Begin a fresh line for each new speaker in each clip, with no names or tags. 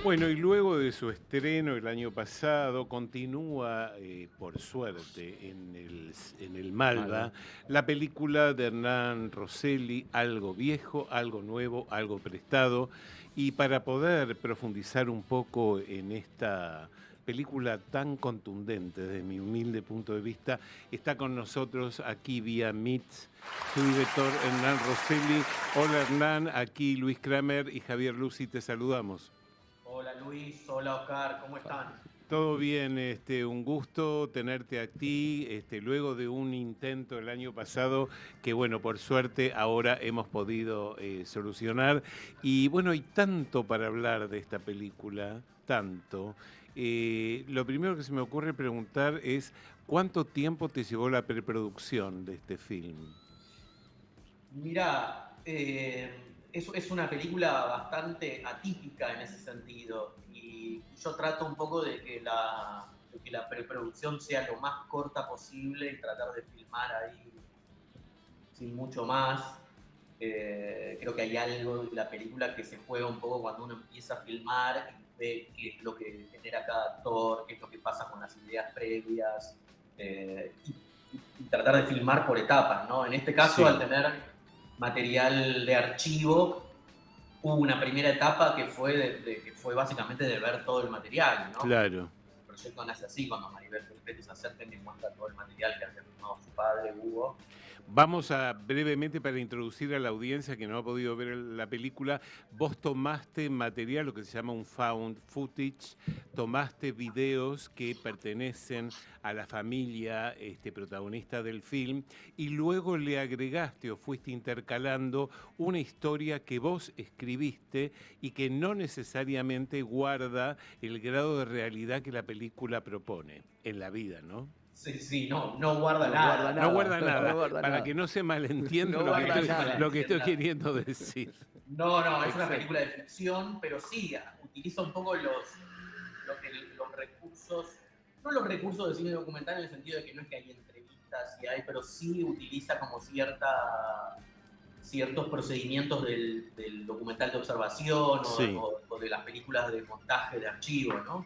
Bueno, y luego de su estreno el año pasado, continúa, por suerte, en el Malva,
Malva.
la película de Hernán Rosselli, Algo viejo, algo nuevo, algo prestado. Y para poder profundizar un poco en esta película tan contundente desde mi humilde punto de vista, está con nosotros aquí vía Meet su director Hernán Rosselli. Hola Hernán, aquí Luis Kramer y Javier Lucy, te saludamos.
Hola Luis, hola Oscar, ¿cómo están?
Todo bien, un gusto tenerte aquí, luego de un intento el año pasado que, bueno, por suerte ahora hemos podido solucionar. Y bueno, hay tanto para hablar de esta película, tanto. Lo primero que se me ocurre preguntar es, ¿cuánto tiempo te llevó la preproducción de este film?
Mira, es una película bastante atípica en ese sentido y yo trato un poco de que la preproducción sea lo más corta posible y tratar de filmar ahí sin mucho más. Creo que hay algo de la película que se juega un poco cuando uno empieza a filmar y ve qué es lo que genera cada actor, qué es lo que pasa con las ideas previas, y tratar de filmar por etapas, ¿no? En este caso, al
Sí,
tener material de archivo, hubo una primera etapa que fue básicamente de ver todo el material, ¿no? Porque
claro.
el proyecto nace así, cuando Maribel Felpetti se acerca y me muestra todo el material que había filmado su padre, Hugo.
Vamos a brevemente para introducir a la audiencia que no ha podido ver la película. Vos tomaste material, lo que se llama un found footage, tomaste videos que pertenecen a la familia protagonista del film y luego le agregaste o fuiste intercalando una historia que vos escribiste y que no necesariamente guarda el grado de realidad que la película propone en la vida, ¿no?
Sí, sí, no, no guarda
No guarda
nada.
No
nada,
guarda
no
nada,
guarda
para que
nada.
no se malentienda
No
lo que
Para que
guarda
no se
estoy,
nada.
lo que estoy
malentienda.
queriendo decir.
No, no, es una
Exacto.
película de ficción, pero sí, utiliza un poco los recursos, no los recursos de cine documental en el sentido de que no es que hay entrevistas y hay, pero sí utiliza como ciertos procedimientos del documental de observación
Sí,
o de las películas de montaje de archivo, ¿no?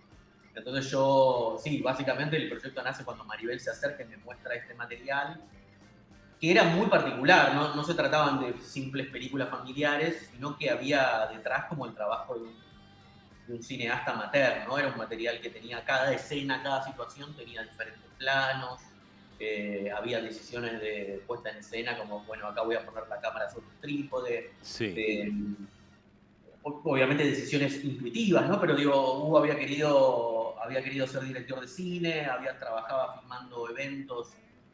Entonces yo, sí, básicamente el proyecto nace cuando Maribel se acerca y me muestra este material, que era muy particular, ¿no? No se trataban de simples películas familiares, sino que había detrás como el trabajo de un cineasta amateur, ¿no? Era un material que tenía cada escena, cada situación, tenía diferentes planos, había decisiones de puesta en escena, como, bueno, acá voy a poner la cámara sobre un trípode,
sí.
eh, obviamente decisiones intuitivas, ¿no? Pero digo, Hugo había querido ser director de cine, trabajaba filmando eventos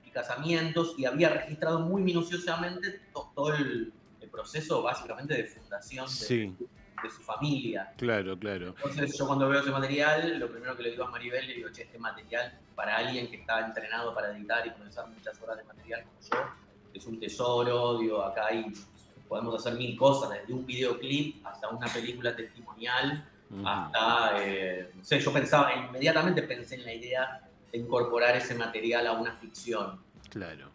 y casamientos y había registrado muy minuciosamente todo el proceso básicamente de fundación
Sí,
de su familia.
claro, claro.
Entonces yo cuando veo ese material, lo primero que le digo a Maribel, le digo, che, este material para alguien que está entrenado para editar y comenzar muchas horas de material como yo, es un tesoro, digo, acá podemos hacer mil cosas, desde un videoclip hasta una película testimonial,
Ujú,
hasta, no sé, inmediatamente pensé en la idea de incorporar ese material a una ficción.
claro.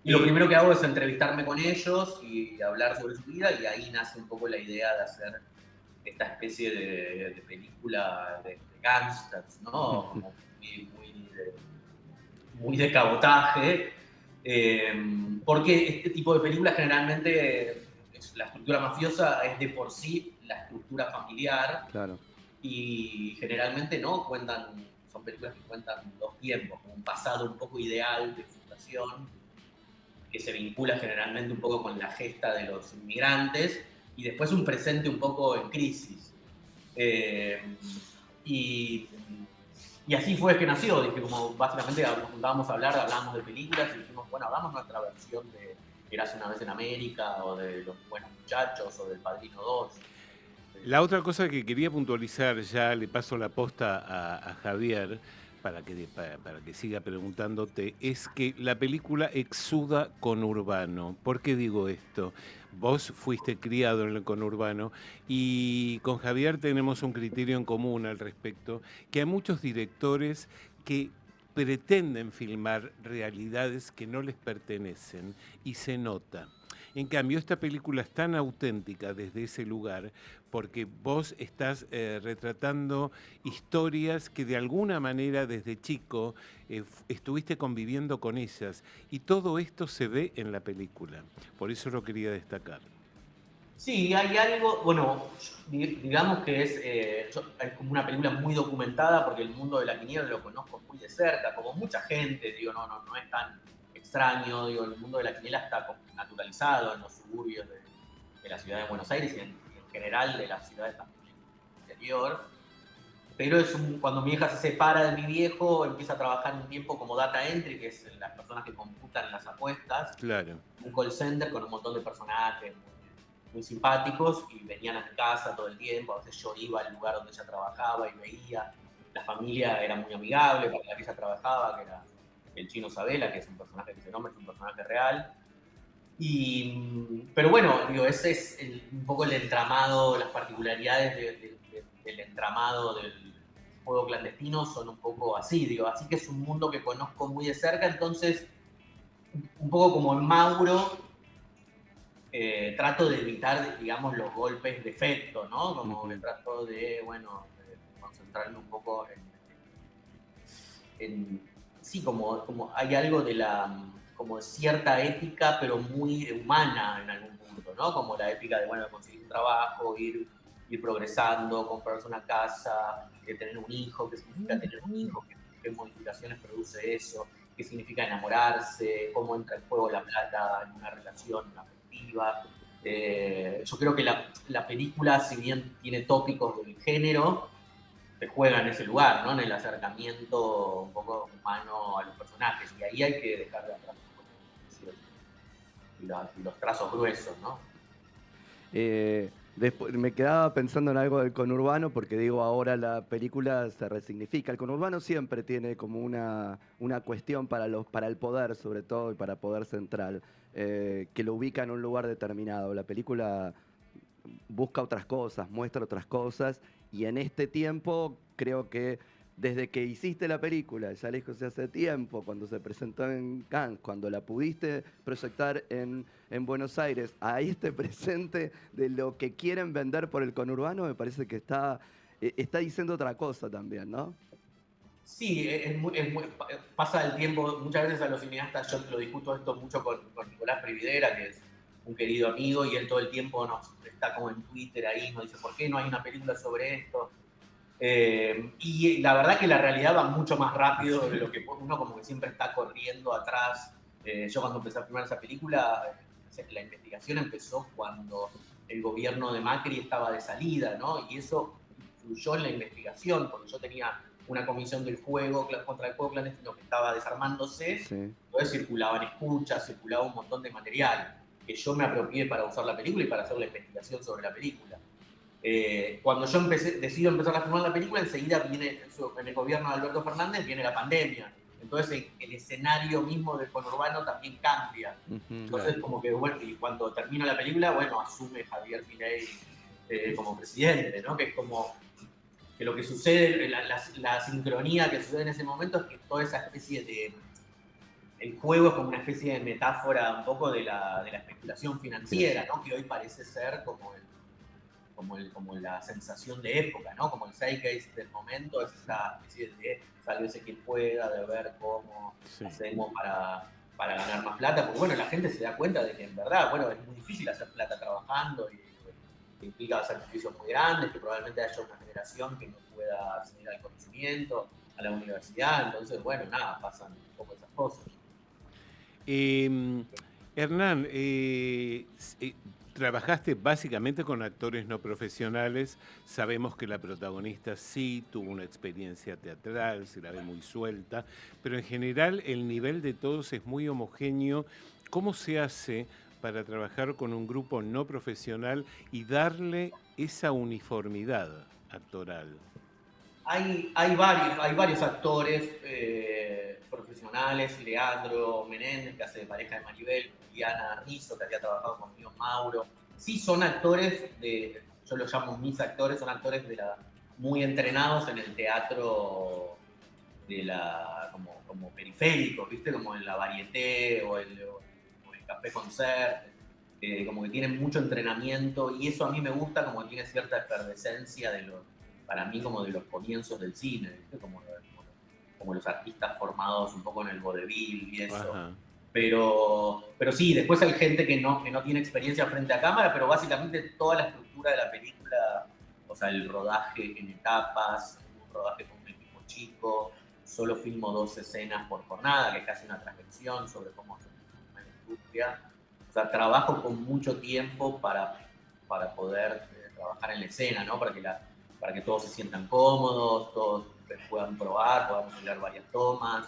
Y lo
Y
primero que hago es entrevistarme con ellos y hablar sobre su vida y ahí nace un poco la idea de hacer esta especie de película de gangsters, ¿no? Como muy de cabotaje, porque este tipo de películas generalmente, la estructura mafiosa es de por sí la estructura familiar
Claro.
y generalmente no son películas que cuentan dos tiempos, como un pasado un poco ideal de fundación que se vincula generalmente un poco con la gesta de los inmigrantes y después un presente un poco en crisis. Eh, y, y, así fue que nació, dije, como básicamente nos juntábamos a hablar, hablábamos de películas y dijimos, bueno, hagamos nuestra versión de Érase una vez en América o de Los Buenos Muchachos o del Padrino 2.
la otra cosa que quería puntualizar, ya le paso la posta a Javier para que siga preguntándote, es que la película exuda conurbano. ¿Por qué digo esto? Vos fuiste criado en el conurbano y con Javier tenemos un criterio en común al respecto, que hay muchos directores que pretenden filmar realidades que no les pertenecen y se nota. En cambio, esta película es tan auténtica desde ese lugar porque vos estás retratando historias que de alguna manera desde chico estuviste conviviendo con ellas y todo esto se ve en la película. Por eso lo quería destacar.
Sí, hay algo, bueno, digamos que es como una película muy documentada porque el mundo de la quiniela lo conozco muy de cerca, como mucha gente, digo, no es tan extraño, digo, el mundo de la quiniela está como naturalizado en los suburbios de la ciudad de Buenos Aires y en general de las ciudades también del interior. Pero cuando mi hija se separa de mi viejo, empieza a trabajar un tiempo como data entry, que es las personas que computan las apuestas,
Claro.
un call center con un montón de personajes muy simpáticos y venían a mi casa todo el tiempo. A veces yo iba al lugar donde ella trabajaba y veía. La familia era muy amigable para la que ella trabajaba, que era el chino Sabela, que es un personaje que se nombra, es un personaje real. Pero bueno, digo, ese es un poco el entramado, las particularidades del entramado del juego clandestino son un poco así, digo, así que es un mundo que conozco muy de cerca, entonces un poco como en Mauro, trato de evitar, digamos, los golpes de efecto, ¿no? Como que trato de, bueno, de concentrarme un poco sí, como hay algo de como cierta ética, pero muy humana en algún punto, ¿no? Como la épica de, bueno, conseguir un trabajo, ir progresando, comprarse una casa, tener un hijo, qué significa tener un hijo, qué modificaciones produce eso, qué significa enamorarse, cómo entra en juego la plata en una relación afectiva. Yo creo que la película, si bien tiene tópicos del género, se juega en ese lugar, ¿no? En el acercamiento un poco humano a los personajes. Y ahí hay que dejar de atrás los trazos gruesos, ¿no?
Después, me quedaba pensando en algo del conurbano, porque digo, ahora la película se resignifica. El conurbano siempre tiene como una cuestión para el poder, sobre todo, y para poder central, que lo ubica en un lugar determinado. La película busca otras cosas, muestra otras cosas, y en este tiempo creo que desde que hiciste la película, ya lejos hace tiempo, cuando se presentó en Cannes, cuando la pudiste proyectar en Buenos Aires, a este presente de lo que quieren vender por el conurbano, me parece que está diciendo otra cosa también, ¿no?
Sí, pasa el tiempo, muchas veces a los cineastas, yo lo discuto esto mucho con Nicolás Prividera, que es un querido amigo, y él todo el tiempo está como en Twitter ahí, nos dice, ¿por qué no hay una película sobre esto? Y la verdad que la realidad va mucho más rápido de lo que uno como que siempre está corriendo atrás. Yo cuando empecé a filmar esa película, la investigación empezó cuando el gobierno de Macri estaba de salida, ¿no? Y eso influyó en la investigación, porque yo tenía una comisión del juego contra el juego clandestino que estaba desarmándose,
Sí.
entonces circulaban escuchas, circulaba un montón de material que yo me apropié para usar la película y para hacer la investigación sobre la película. Cuando yo decido empezar a filmar la película, enseguida viene, en el gobierno de Alberto Fernández, viene la pandemia. Entonces el escenario mismo del conurbano también cambia. Entonces,
Claro.
como que, bueno, y cuando termina la película, bueno, asume Javier Milei como presidente, ¿no? Que es como que lo que sucede, la sincronía que sucede en ese momento es que toda esa especie de. El juego es como una especie de metáfora un poco de la especulación financiera, ¿no? Que hoy parece ser como la sensación de época, ¿no? Como el zeitgeist del momento, es esa especie de sálvese quien pueda, de ver cómo hacemos para ganar más plata, porque bueno, la gente se da cuenta de que en verdad, bueno, es muy difícil hacer plata trabajando y que implica sacrificios muy grandes, que probablemente haya una generación que no pueda acceder al conocimiento, a la universidad, entonces, bueno, nada, pasan un poco esas cosas.
Eh, Hernán, trabajaste básicamente con actores no profesionales. Sabemos que la protagonista sí tuvo una experiencia teatral, se la ve muy suelta, pero en general el nivel de todos es muy homogéneo. ¿Cómo se hace para trabajar con un grupo no profesional y darle esa uniformidad actoral?
Hay varios actores profesionales, Leandro Menéndez, que hace de pareja de Maribel, Diana Rizzo, que había trabajado conmigo, Mauro. Sí, son actores yo los llamo mis actores, son actores muy entrenados en el teatro como periférico, ¿viste? Como en la Varieté o el Café Concert. como que tienen mucho entrenamiento y eso a mí me gusta, como que tiene cierta efervescencia para mí como de los comienzos del cine, ¿viste? Como los artistas formados un poco en el vodevil y eso.
Ajá.
Pero sí, después hay gente que no tiene experiencia frente a cámara, pero básicamente toda la estructura de la película, o sea, el rodaje en etapas, un rodaje con un equipo chico, solo filmo 2 escenas por jornada, que es casi una transmisión sobre cómo se filma en la industria. O sea, trabajo con mucho tiempo para poder trabajar en la escena, ¿no? Para que todos se sientan cómodos, todos puedan probar, podamos hablar varias tomas.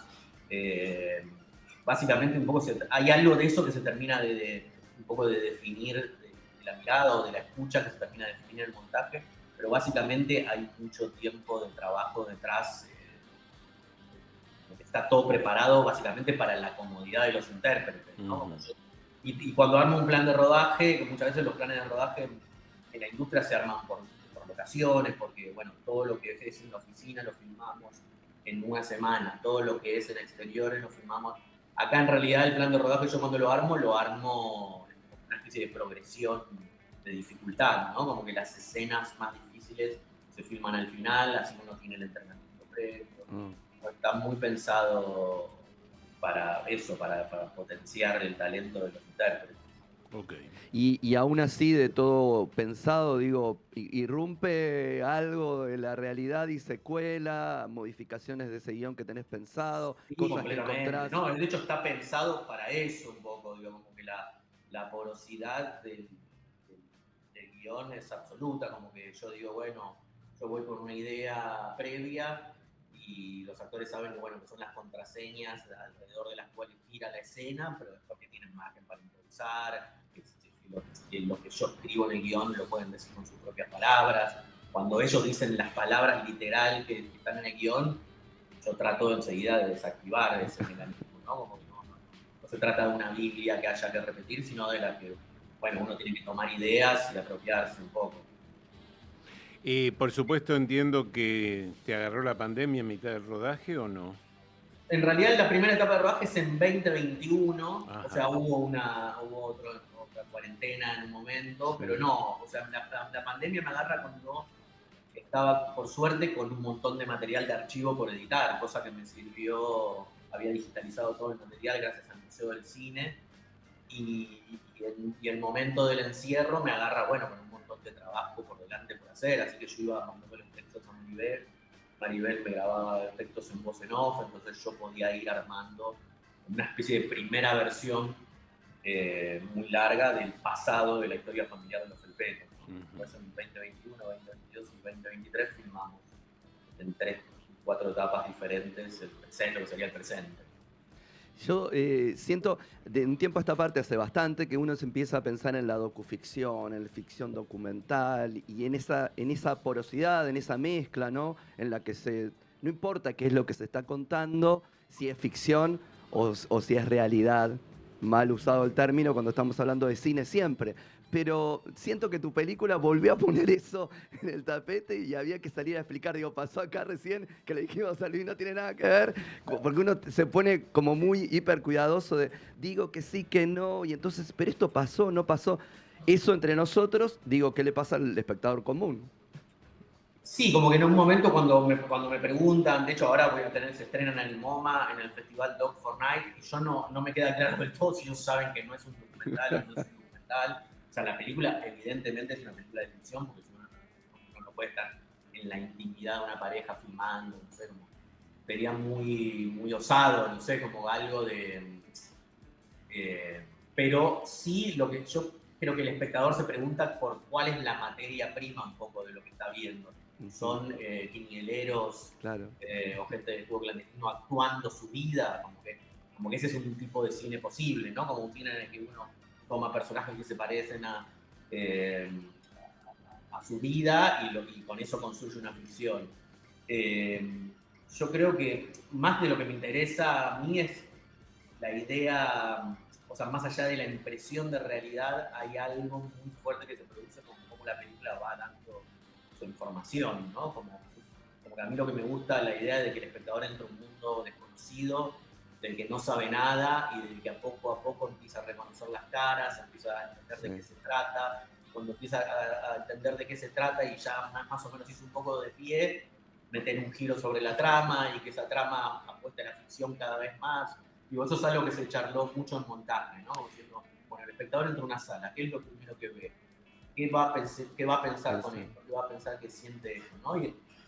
Básicamente un poco hay algo de eso que se termina un poco de definir de la mirada o de la escucha que se termina de definir el montaje, pero básicamente hay mucho tiempo de trabajo detrás, está todo preparado básicamente para la comodidad de los intérpretes, ¿no?
Uh-huh.
Y cuando armo un plan de rodaje, que muchas veces los planes de rodaje en la industria se arman por locaciones, porque bueno, todo lo que es en la oficina lo filmamos en una semana, todo lo que es en exteriores lo filmamos. Acá en realidad el plan de rodaje yo cuando lo armo en una especie de progresión de dificultad, ¿no? Como que las escenas más difíciles se filman al final, así uno tiene el entrenamiento previo. Está muy pensado para eso, para potenciar el talento de los intérpretes.
Okay.
Y aún así, de todo pensado, digo, irrumpe algo de la realidad y secuela, modificaciones de ese guión que tenés pensado,
Sí,
cosas que
completamente.
encontrás.
No, de hecho está pensado para eso un poco, digo, como que la porosidad del guión es absoluta, como que yo digo, bueno, yo voy con una idea previa y los actores saben que, bueno, que son las contraseñas alrededor de las cuales gira la escena, pero después que tienen margen para improvisar, que lo que yo escribo en el guión lo pueden decir con sus propias palabras. Cuando ellos dicen las palabras literal que están en el guión, yo trato enseguida de desactivar ese mecanismo, ¿no? Como que no se trata de una Biblia que haya que repetir, sino de la que, bueno, uno tiene que tomar ideas y apropiarse un poco.
Por supuesto entiendo que te agarró la pandemia en mitad del rodaje, ¿o no?
En realidad la primera etapa de rodaje es en 2021,
Ajá.
o sea, hubo otra cuarentena en un momento, pero no, o sea, la pandemia me agarra cuando estaba, por suerte, con un montón de material de archivo por editar, cosa que me sirvió, había digitalizado todo el material gracias al Museo del Cine, y el momento del encierro me agarra, bueno, con un montón de trabajo por delante por hacer, así que yo iba mandando los textos a Maribel me grababa textos en voz en off, entonces yo podía ir armando una especie de primera versión muy larga del pasado de la historia familiar de los Felpetos. Después en 2021, 2022 y 2023 filmamos en 4 etapas diferentes el presente, lo que sería el presente.
Yo siento, de un tiempo a esta parte, hace bastante, que uno se empieza a pensar en la docuficción, en la ficción documental, y en esa porosidad, en esa mezcla, ¿no? En la que no importa qué es lo que se está contando, si es ficción o si es realidad, mal usado el término cuando estamos hablando de cine siempre. Pero siento que tu película volvió a poner eso en el tapete y había que salir a explicar. Digo, pasó acá recién que le dijimos a Luis, no tiene nada que ver, porque uno se pone como muy hiper cuidadoso de, digo que sí, que no, y entonces, pero esto pasó, no pasó. Eso entre nosotros, digo, ¿qué le pasa al espectador común?
Sí, como que en un momento cuando me preguntan, de hecho ahora se estrena en el MoMA, en el Festival Dog for Night, y yo no me queda claro del todo si ellos saben que no es un documental o no es un documental. O sea, la película evidentemente es una película de ficción, porque si uno no puede estar en la intimidad de una pareja filmando, no sé, como sería muy osado, no sé, como algo de... pero sí, lo que yo creo que el espectador se pregunta por cuál es la materia prima un poco de lo que está viendo. Son quinieleros,
Claro.
o gente de juego clandestino actuando su vida, como que ese es un tipo de cine posible, ¿no? Como un cine en el que uno toma personajes que se parecen a su vida y con eso construye una ficción. Yo creo que más de lo que me interesa a mí es la idea, o sea, más allá de la impresión de realidad, hay algo muy fuerte que se produce con cómo la película va dando su información, ¿no? Como que a mí lo que me gusta es la idea de que el espectador entra a un mundo desconocido del que no sabe nada y del que a poco empieza a reconocer las caras, empieza a entender de qué se trata. Cuando empieza a entender de qué se trata y ya más o menos hizo un poco de pie, meten un giro sobre la trama y que esa trama apuesta a la ficción cada vez más. Digo, eso es algo que se charló mucho en montaje, ¿no? Diciendo, bueno, el espectador entra a una sala, ¿qué es lo primero que ve? ¿Qué va a pensar con esto? ¿Qué va a pensar que siente esto? ¿No?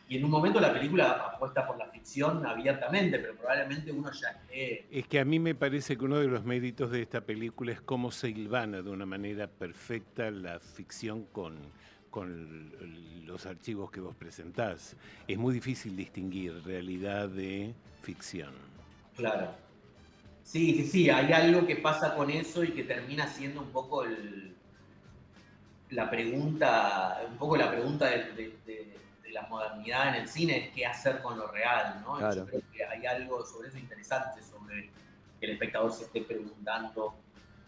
Y en un momento la película apuesta por la ficción abiertamente, pero probablemente uno ya esté...
Es que a mí me parece que uno de los méritos de esta película es cómo se hilvana de una manera perfecta la ficción con los archivos que vos presentás. Es muy difícil distinguir realidad de ficción.
Claro. Sí, hay algo que pasa con eso y que termina siendo un poco la pregunta de la modernidad en el cine, es qué hacer con lo real, ¿no?
Claro.
Yo creo que hay algo sobre eso interesante, sobre que el espectador se esté preguntando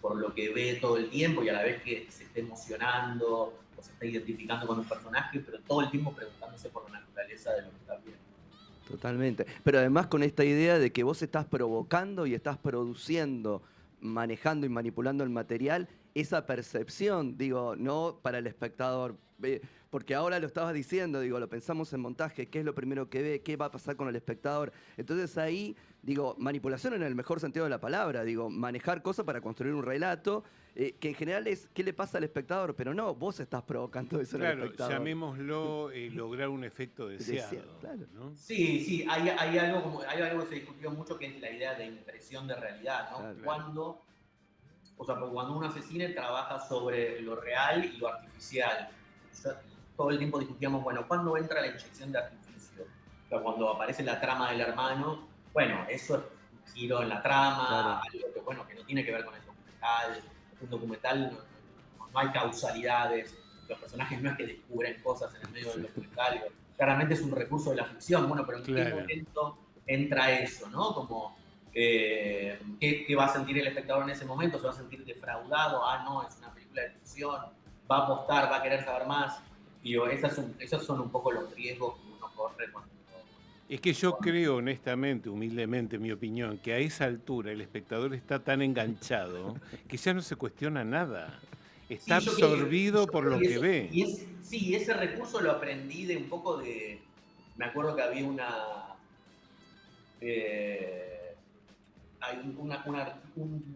por lo que ve todo el tiempo y a la vez que se esté emocionando o se esté identificando con un personaje, pero todo el tiempo preguntándose por la naturaleza de lo que está viendo.
Totalmente. Pero además con esta idea de que vos estás provocando y estás produciendo, manejando y manipulando el material, esa percepción, digo, no para el espectador. Porque ahora lo estabas diciendo, digo, lo pensamos en montaje, qué es lo primero que ve, qué va a pasar con el espectador. Entonces ahí, digo, manipulación en el mejor sentido de la palabra, digo, manejar cosas para construir un relato, que en general es qué le pasa al espectador, pero no, vos estás provocando eso en el
Claro,
espectador.
llamémoslo lograr un efecto deseado.
Claro.
¿No?
Sí, hay algo que se discutió mucho que es la idea de impresión de realidad, ¿no?
Claro.
Cuando un asesino trabaja sobre lo real y lo artificial. Todo el tiempo discutíamos, bueno, ¿cuándo entra la inyección de artificio? O sea, cuando aparece la trama del hermano, bueno, eso es un giro en la trama,
Claro.
algo que, bueno, que no tiene que ver con el documental. Un documental no hay causalidades, los personajes no es que descubren cosas en el medio del documental. Claramente es un recurso de la ficción, bueno, pero ¿en qué momento entra eso, no? Como, ¿qué va a sentir el espectador en ese momento? ¿Se va a sentir defraudado? Ah, no, es una película de ficción, va a apostar, va a querer saber más. Digo, esos son un poco los riesgos que uno corre cuando...
Es que yo creo, honestamente, humildemente, mi opinión, que a esa altura el espectador está tan enganchado que ya no se cuestiona nada. Está absorbido por lo que ve.
Sí, ese recurso lo aprendí de un poco de... Me acuerdo que había hay un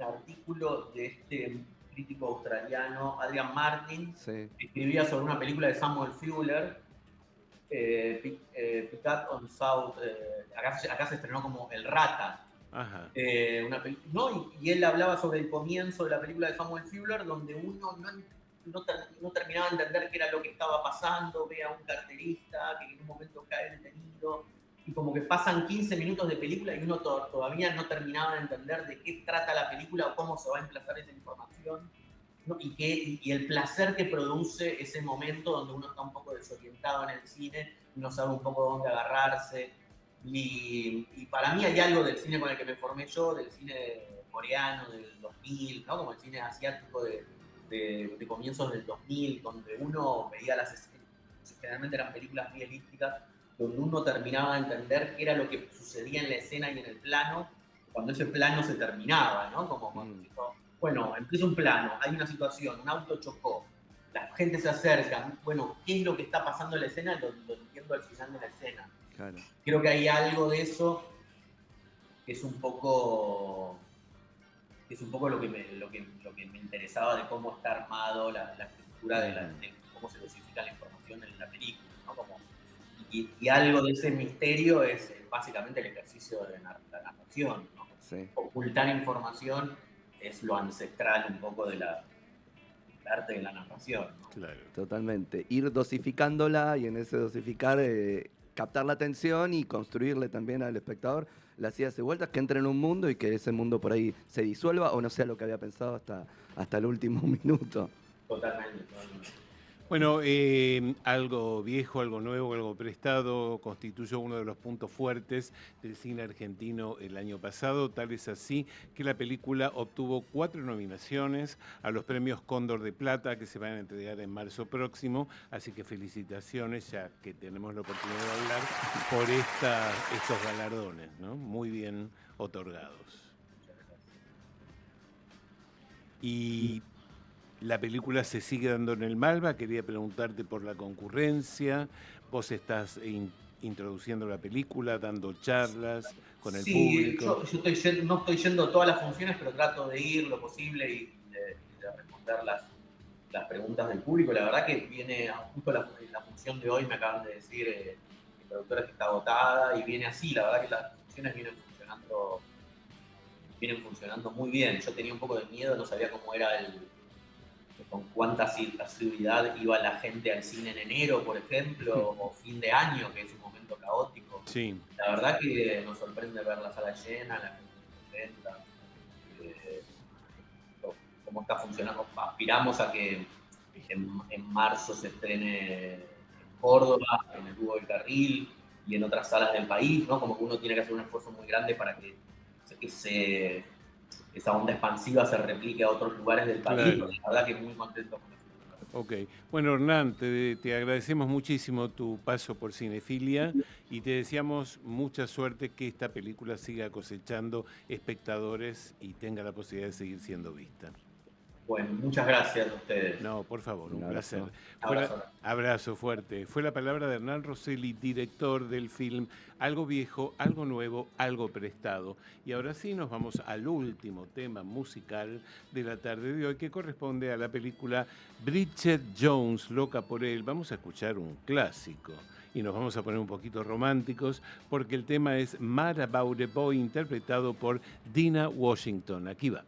artículo de este crítico australiano, Adrian Martin, que escribía sobre una película de Samuel Fuller, Picard on South, acá se estrenó como El Rata.
Ajá.
Y él hablaba sobre el comienzo de la película de Samuel Fuller, donde uno no terminaba de entender qué era lo que estaba pasando, ve a un carterista que en un momento cae detenido, y como que pasan 15 minutos de película y uno todavía no terminaba de entender de qué trata la película o cómo se va a emplazar esa información, ¿no? Y el placer que produce ese momento donde uno está un poco desorientado en el cine, no sabe un poco dónde agarrarse. Y para mí hay algo del cine con el que me formé yo, del cine coreano del 2000, ¿no? Como el cine asiático de comienzos del 2000, donde uno veía generalmente eran películas muy elípticas, donde uno terminaba de entender qué era lo que sucedía en la escena y en el plano, cuando ese plano se terminaba, ¿no? Como cuando bueno, empieza un plano, hay una situación, un auto chocó, la gente se acerca, bueno, ¿qué es lo que está pasando en la escena? Lo entiendo al final de la escena.
Claro.
Creo que hay algo de eso que es un poco lo que me interesaba de cómo está armado la estructura de cómo se dosifica la información en la película, ¿no? Y algo de ese misterio es básicamente el ejercicio de la narración, ¿no?
Sí.
Ocultar información es lo ancestral un poco del arte de la narración, ¿no?
Claro.
Totalmente. Ir dosificándola y en ese dosificar captar la atención y construirle también al espectador las idas y vueltas, que entre en un mundo y que ese mundo por ahí se disuelva o no sea lo que había pensado hasta el último minuto.
Totalmente.
Bueno, algo viejo, algo nuevo, algo prestado constituyó uno de los puntos fuertes del cine argentino el año pasado. Tal es así que la película obtuvo 4 nominaciones a los premios Cóndor de Plata que se van a entregar en marzo próximo. Así que felicitaciones, ya que tenemos la oportunidad de hablar por estos galardones, ¿no? Muy bien otorgados. Y la película se sigue dando en el Malva. Quería preguntarte por la concurrencia. Vos estás introduciendo la película, dando charlas con el
Sí,
público.
no estoy yendo a todas las funciones, pero trato de ir lo posible y de responder las preguntas del público. La verdad que viene, justo la función de hoy me acaban de decir, mi productora que está agotada y viene así. La verdad que las funciones vienen funcionando muy bien. Yo tenía un poco de miedo, no sabía cómo era con cuánta asiduidad iba la gente al cine en enero, por ejemplo, o fin de año, que es un momento caótico.
Sí.
La verdad que nos sorprende ver la sala llena, la gente contenta, eh, cómo está funcionando. Aspiramos a que en marzo se estrene en Córdoba, en el Hugo del Carril y en otras salas del país, ¿no? Como que uno tiene que hacer un esfuerzo muy grande para que esa onda expansiva se replique a otros lugares del país.
Claro.
La verdad que muy contento con eso.
Ok. Bueno, Hernán, te agradecemos muchísimo tu paso por Cinefilia y te deseamos mucha suerte, que esta película siga cosechando espectadores y tenga la posibilidad de seguir siendo vista.
Bueno, muchas gracias a ustedes.
No, por favor, un placer.
Abrazo.
Abrazo fuerte. Fue la palabra de Hernán Rosselli, director del film Algo Viejo, Algo Nuevo, Algo Prestado. Y ahora sí nos vamos al último tema musical de la tarde de hoy, que corresponde a la película Bridget Jones, Loca por él. Vamos a escuchar un clásico y nos vamos a poner un poquito románticos porque el tema es Mad About a Boy, interpretado por Dinah Washington. Aquí va.